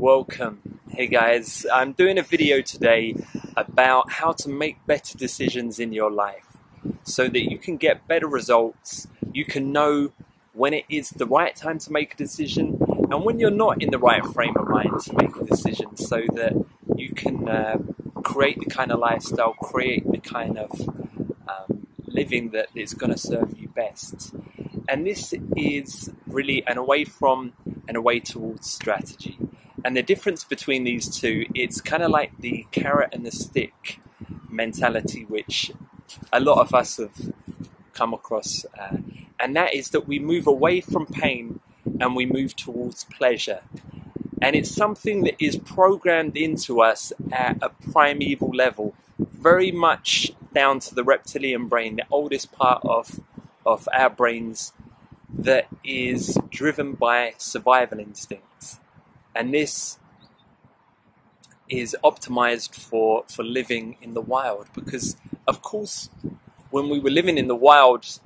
Welcome. Hey guys, I'm doing a video today about how to make better decisions in your life so that you can get better results. You can know when it is the right time to make a decision and when you're not in the right frame of mind to make a decision, so that you can create the kind of lifestyle, create the kind of living that is going to serve you best. And this is really an away from and away towards strategy. And the difference between these two, it's kind of like the carrot and the stick mentality, which a lot of us have come across. And that is that we move away from pain and we move towards pleasure. And it's something that is programmed into us at a primeval level, very much down to the reptilian brain, the oldest part of our brains, that is driven by survival instincts. And this is optimized for living in the wild, because of course when we were living in the wild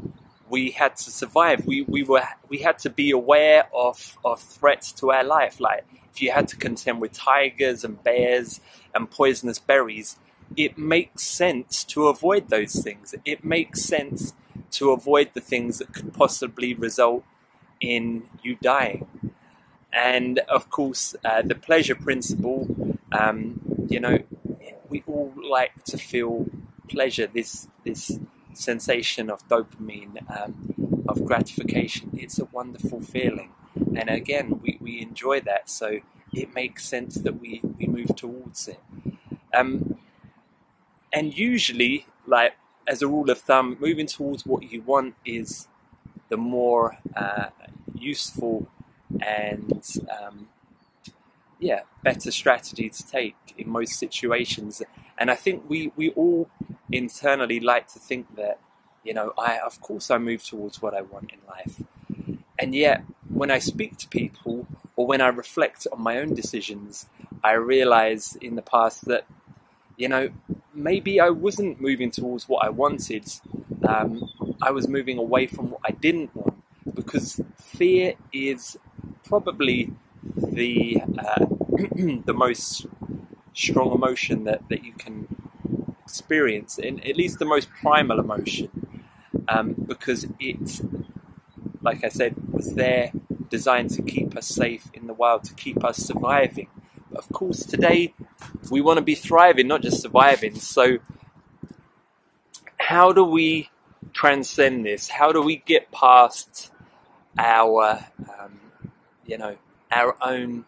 we had to survive. We had to be aware of threats to our life. Like if you had to contend with tigers and bears and poisonous berries, it makes sense to avoid those things. It makes sense to avoid the things that could possibly result in you dying. And of course, the pleasure principle, we all like to feel pleasure, this sensation of dopamine, of gratification. It's a wonderful feeling. And again, we enjoy that, so it makes sense that we move towards it. And usually, like as a rule of thumb, moving towards what you want is the more useful and better strategy to take in most situations. And I think we all internally like to think that, of course I move towards what I want in life. And yet, when I speak to people or when I reflect on my own decisions, I realize in the past that, maybe I wasn't moving towards what I wanted. I was moving away from what I didn't want, because fear is probably the the most strong emotion that you can experience, and at least the most primal emotion, because it, like I said, was there designed to keep us safe in the wild, to keep us surviving. But of course today we want to be thriving, not just surviving. So how do we transcend this? How do we get past our our own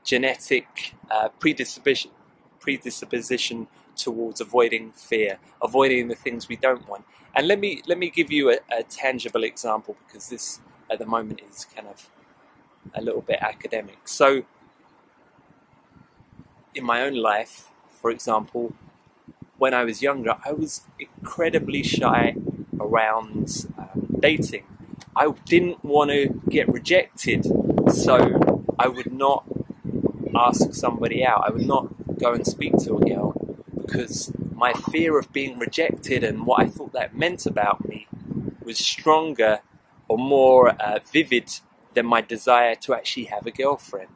genetic predisposition towards avoiding fear, avoiding the things we don't want? And let me give you a tangible example, because this at the moment is kind of a little bit academic. So in my own life, for example, when I was younger, I was incredibly shy around dating. I didn't want to get rejected, so I would not ask somebody out. I would not go and speak to a girl, because my fear of being rejected and what I thought that meant about me was stronger or more vivid than my desire to actually have a girlfriend.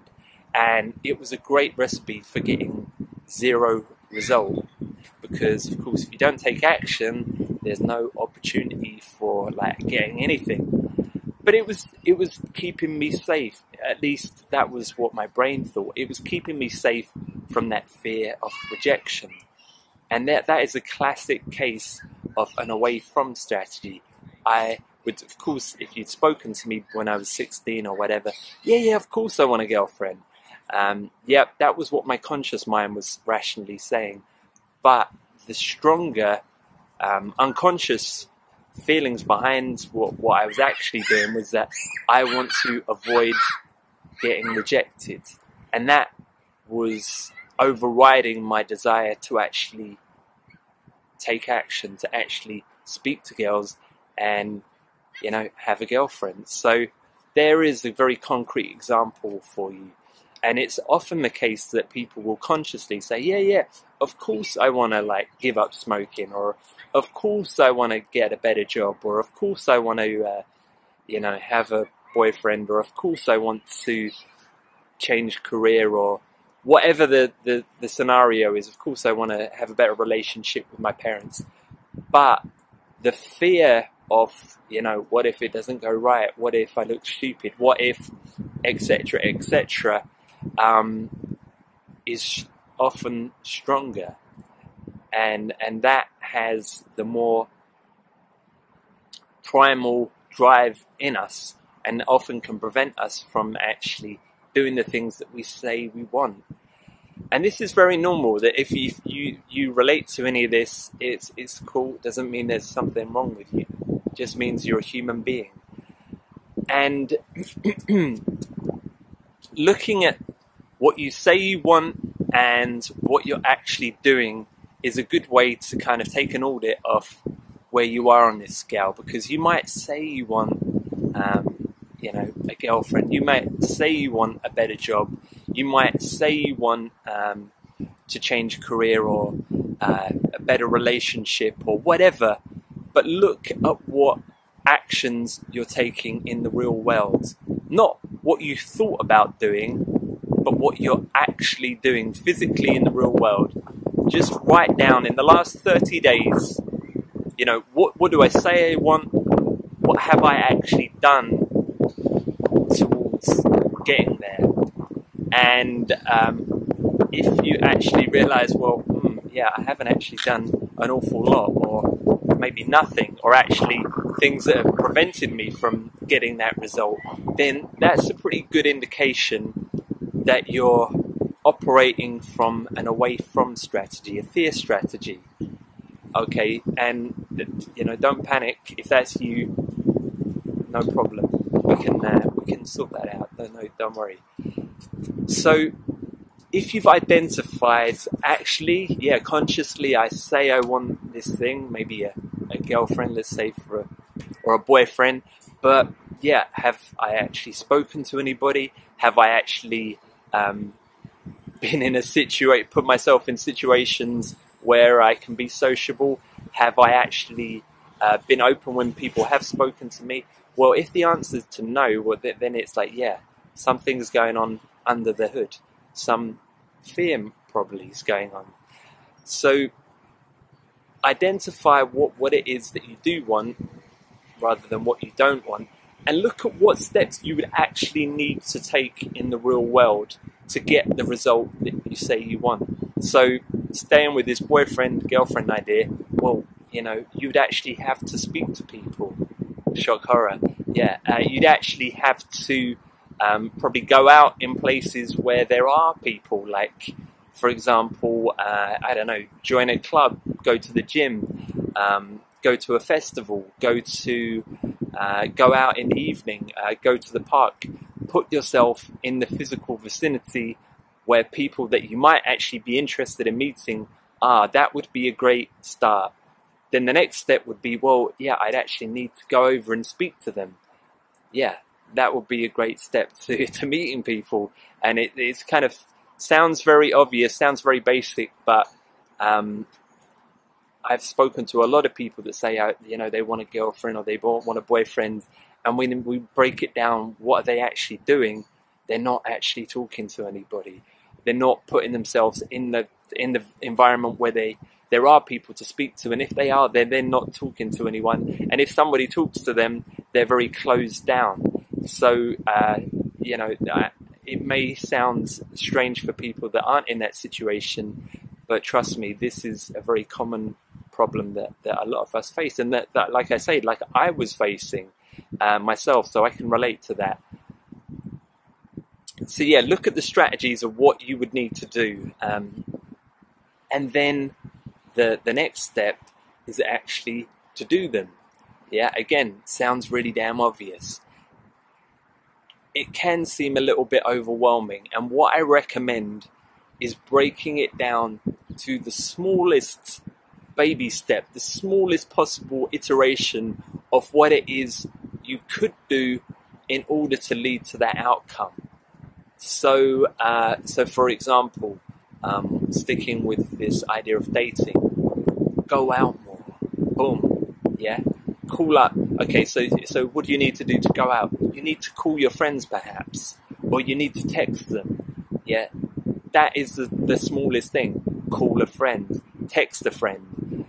And it was a great recipe for getting zero result, because of course if you don't take action, there's no opportunity for getting anything. But it was keeping me safe. At least that was what my brain thought. It was keeping me safe from that fear of rejection. And that is a classic case of an away from strategy. I would, of course, if you'd spoken to me when I was 16 or whatever, yeah, of course I want a girlfriend. That was what my conscious mind was rationally saying. But the stronger unconscious feelings behind what I was actually doing was that I want to avoid getting rejected. And that was overriding my desire to actually take action, to actually speak to girls and, have a girlfriend. So there is a very concrete example for you. And it's often the case that people will consciously say, yeah, of course I want to give up smoking, or of course I want to get a better job, or of course I want to, have a boyfriend, or of course I want to change career or whatever the scenario is. Of course, I want to have a better relationship with my parents. But the fear of, what if it doesn't go right? What if I look stupid? What if, etc., etc., is often stronger. And that has the more primal drive in us, and often can prevent us from actually doing the things that we say we want. And this is very normal, that if you relate to any of this, it's cool. It doesn't mean there's something wrong with you. It just means you're a human being. And looking at what you say you want and what you're actually doing is a good way to kind of take an audit of where you are on this scale, because you might say you want a girlfriend, you might say you want a better job, you might say you want to change career or a better relationship or whatever, but look at what actions you're taking in the real world. Not what you thought about doing, but what you're actually doing physically in the real world. Just write down in the last 30 days, what do I say I want? What have I actually done towards getting there? And if you actually realize, I haven't actually done an awful lot, or maybe nothing, or actually things that have prevented me from getting that result, then that's a pretty good indication that you're operating from an away from strategy, a fear strategy. Okay, and don't panic if that's you. No problem. We can sort that out. No, don't worry. So, if you've identified, actually, consciously, I say I want this thing, maybe a girlfriend, let's say, or a boyfriend, but have I actually spoken to anybody? Have I actually been in put myself in situations where I can be sociable? Have I actually been open when people have spoken to me? Well, if the answer is to no, then it's like, something's going on under the hood. Some fear probably is going on. So identify what it is that you do want rather than what you don't want, and look at what steps you would actually need to take in the real world to get the result that you say you want. So staying with this boyfriend, girlfriend idea, you'd actually have to speak to people. Shock horror. You'd actually have to probably go out in places where there are people, like, for example, join a club, go to the gym, go to a festival, go out in the evening, go to the park. Put yourself in the physical vicinity where people that you might actually be interested in meeting are. That would be a great start. Then the next step would be, I'd actually need to go over and speak to them. That would be a great step to meeting people. And it's kind of sounds very obvious, sounds very basic, but I've spoken to a lot of people that say, they want a girlfriend or they want a boyfriend. And when we break it down, what are they actually doing? They're not actually talking to anybody. They're not putting themselves in the environment where there are people to speak to. And if they are, they're not talking to anyone. And if somebody talks to them, they're very closed down. So, it may sound strange for people that aren't in that situation, but trust me, this is a very common problem that a lot of us face. And that like I say, like I was facing myself, so I can relate to that. So look at the strategies of what you would need to do, and then the next step is actually to do them. Again, sounds really damn obvious. It can seem a little bit overwhelming, and what I recommend is breaking it down to the smallest baby step, the smallest possible iteration of what it is you could do in order to lead to that outcome. So for example, sticking with this idea of dating, go out more. Boom. Call up. Okay, so what do you need to do to go out? You need to call your friends perhaps. or you need to text them. Yeah, that is the smallest thing. Call a friend, text a friend,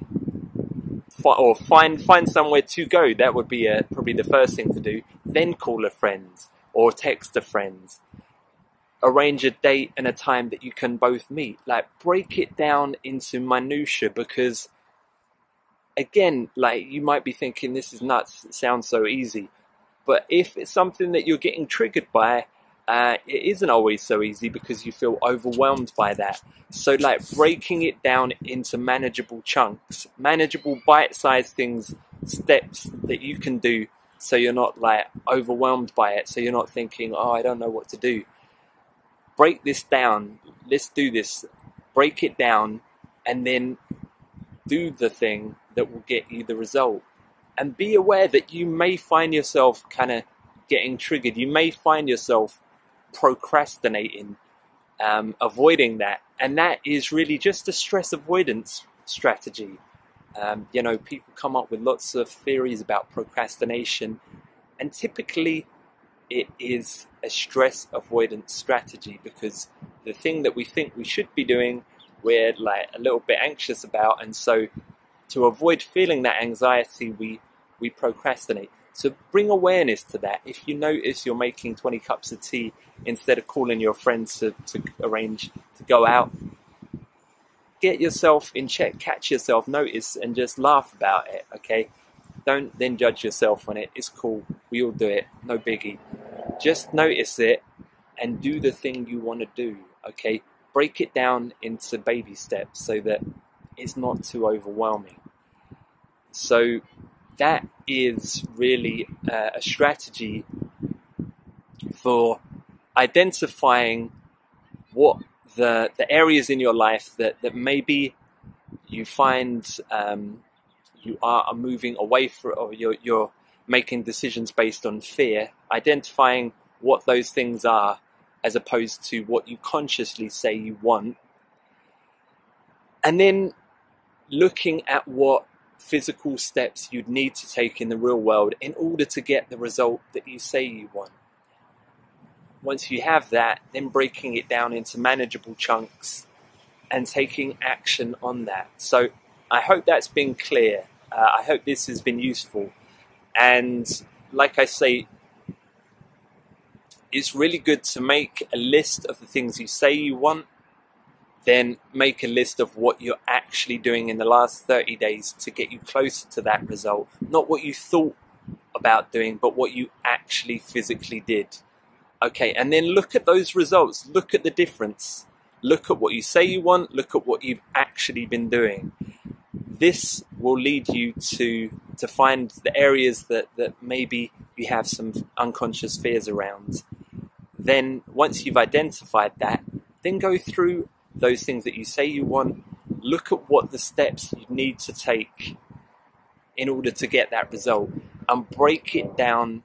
or find somewhere to go. That would be probably the first thing to do. Then call a friend or text a friend. Arrange a date and a time that you can both meet. Like, break it down into minutia, because again, like, you might be thinking this is nuts, it sounds so easy, but if it's something that you're getting triggered by, it isn't always so easy because you feel overwhelmed by that. So like, breaking it down into manageable chunks, manageable bite-sized things, steps that you can do, so you're not like overwhelmed by it, so you're not thinking, oh, I don't know what to do. Break this down, let's do this, break it down, and then do the thing that will get you the result. And be aware that you may find yourself kind of getting triggered. You may find yourself procrastinating, avoiding that. And that is really just a stress avoidance strategy. You know, people come up with lots of theories about procrastination, and typically it is a stress avoidance strategy, because the thing that we think we should be doing, we're like a little bit anxious about, and so to avoid feeling that anxiety, we procrastinate. So bring awareness to that. If you notice you're making 20 cups of tea instead of calling your friends to arrange to go out, get yourself in check, catch yourself, notice, and just laugh about it, okay? Don't then judge yourself on it. It's cool. We all do it. No biggie. Just notice it and do the thing you want to do, okay? Break it down into baby steps so that it's not too overwhelming. So that is really a strategy for identifying what the areas in your life that maybe you find you are moving away from, or you're making decisions based on fear, identifying what those things are as opposed to what you consciously say you want, and then looking at what physical steps you'd need to take in the real world in order to get the result that you say you want. Once you have that, then breaking it down into manageable chunks and taking action on that. So I hope that's been clear. I hope this has been useful. And like I say, it's really good to make a list of the things you say you want, then make a list of what you're actually doing in the last 30 days to get you closer to that result. Not what you thought about doing, but what you actually physically did. Okay, and then look at those results. Look at the difference. Look at what you say you want. Look at what you've actually been doing. This will lead you to find the areas that maybe you have some unconscious fears around. Then once you've identified that, then go through those things that you say you want. Look at what the steps you need to take in order to get that result, and break it down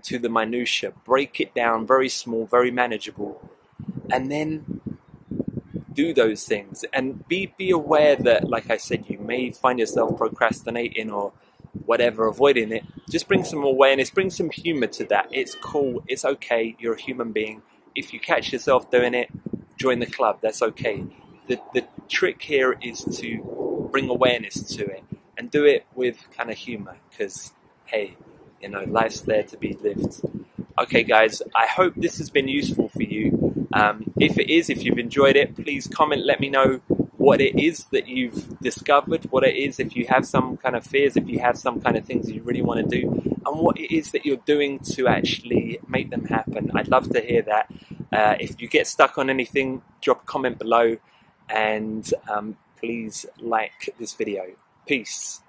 to the minutiae. Break it down very small, very manageable, and then do those things. And be aware that, like I said, you may find yourself procrastinating or whatever, avoiding it. Just bring some awareness, bring some humor to that. It's cool, it's okay, you're a human being. If you catch yourself doing it, join the club, that's okay. The trick here is to bring awareness to it and do it with kind of humor, because hey, you know, life's there to be lived. Okay guys, I hope this has been useful for you. If it is, if you've enjoyed it, please comment, let me know what it is that you've discovered, what it is, if you have some kind of fears, if you have some kind of things that you really want to do, and what it is that you're doing to actually make them happen. I'd love to hear that. If you get stuck on anything, drop a comment below, and please like this video. Peace.